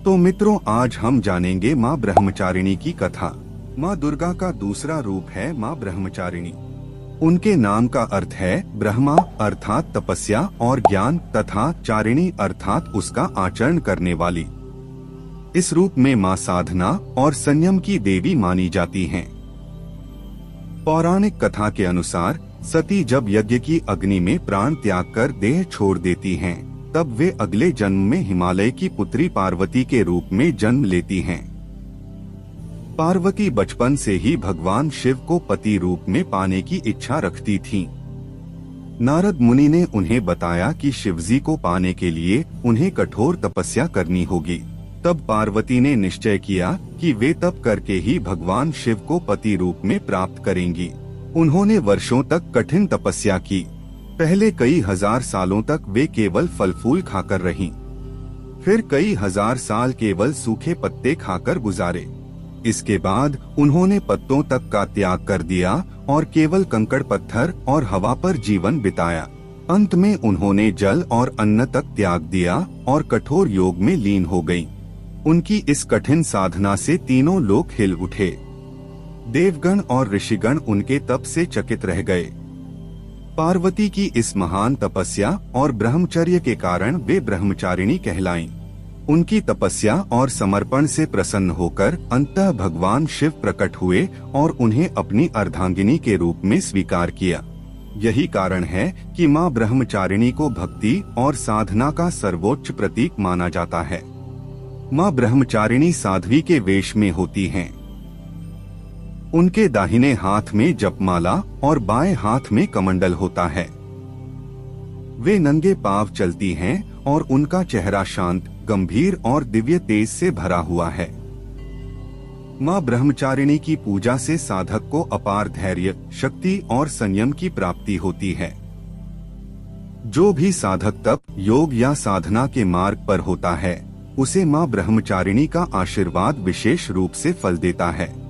तो मित्रों, आज हम जानेंगे माँ ब्रह्मचारिणी की कथा। माँ दुर्गा का दूसरा रूप है माँ ब्रह्मचारिणी। उनके नाम का अर्थ है ब्रह्मा अर्थात तपस्या और ज्ञान, तथा चारिणी अर्थात उसका आचरण करने वाली। इस रूप में माँ साधना और संयम की देवी मानी जाती हैं। पौराणिक कथा के अनुसार सती जब यज्ञ की अग्नि में प्राण त्याग कर देह छोड़ देती हैं, तब वे अगले जन्म में हिमालय की पुत्री पार्वती के रूप में जन्म लेती हैं। पार्वती बचपन से ही भगवान शिव को पति रूप में पाने की इच्छा रखती थीं। नारद मुनि ने उन्हें बताया कि शिवजी को पाने के लिए उन्हें कठोर तपस्या करनी होगी। तब पार्वती ने निश्चय किया कि वे तप करके ही भगवान शिव को पति रूप में प्राप्त करेंगी। उन्होंने वर्षों तक कठिन तपस्या की। पहले कई हजार सालों तक वे केवल फल फूल खाकर रहीं। फिर कई हजार साल केवल सूखे पत्ते खाकर गुजारे। इसके बाद उन्होंने पत्तों तक का त्याग कर दिया और केवल कंकड़ पत्थर और हवा पर जीवन बिताया। अंत में उन्होंने जल और अन्न तक त्याग दिया और कठोर योग में लीन हो गईं। उनकी इस कठिन साधना से तीनों लोक हिल उठे। देवगण और ऋषिगण उनके तप से चकित रह गए। पार्वती की इस महान तपस्या और ब्रह्मचर्य के कारण वे ब्रह्मचारिणी कहलाईं। उनकी तपस्या और समर्पण से प्रसन्न होकर अंततः भगवान शिव प्रकट हुए और उन्हें अपनी अर्धांगिनी के रूप में स्वीकार किया। यही कारण है कि माँ ब्रह्मचारिणी को भक्ति और साधना का सर्वोच्च प्रतीक माना जाता है। माँ ब्रह्मचारिणी साध्वी के वेश में होती हैं। उनके दाहिने हाथ में जपमाला और बाएं हाथ में कमंडल होता है। वे नंगे पांव चलती हैं और उनका चेहरा शांत, गंभीर और दिव्य तेज से भरा हुआ है। माँ ब्रह्मचारिणी की पूजा से साधक को अपार धैर्य, शक्ति और संयम की प्राप्ति होती है। जो भी साधक तप, योग या साधना के मार्ग पर होता है, उसे माँ ब्रह्मचारिणी का आशीर्वाद विशेष रूप से फल देता है।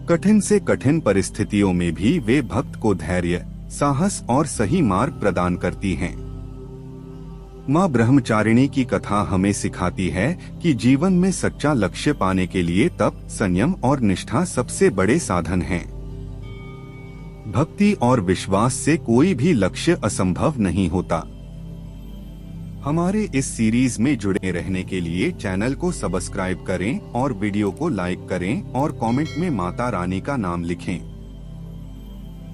कठिन से कठिन परिस्थितियों में भी वे भक्त को धैर्य, साहस और सही मार्ग प्रदान करती हैं। माँ ब्रह्मचारिणी की कथा हमें सिखाती है कि जीवन में सच्चा लक्ष्य पाने के लिए तप, संयम और निष्ठा सबसे बड़े साधन हैं। भक्ति और विश्वास से कोई भी लक्ष्य असंभव नहीं होता। हमारे इस सीरीज में जुड़े रहने के लिए चैनल को सब्सक्राइब करें और वीडियो को लाइक करें और कमेंट में माता रानी का नाम लिखें।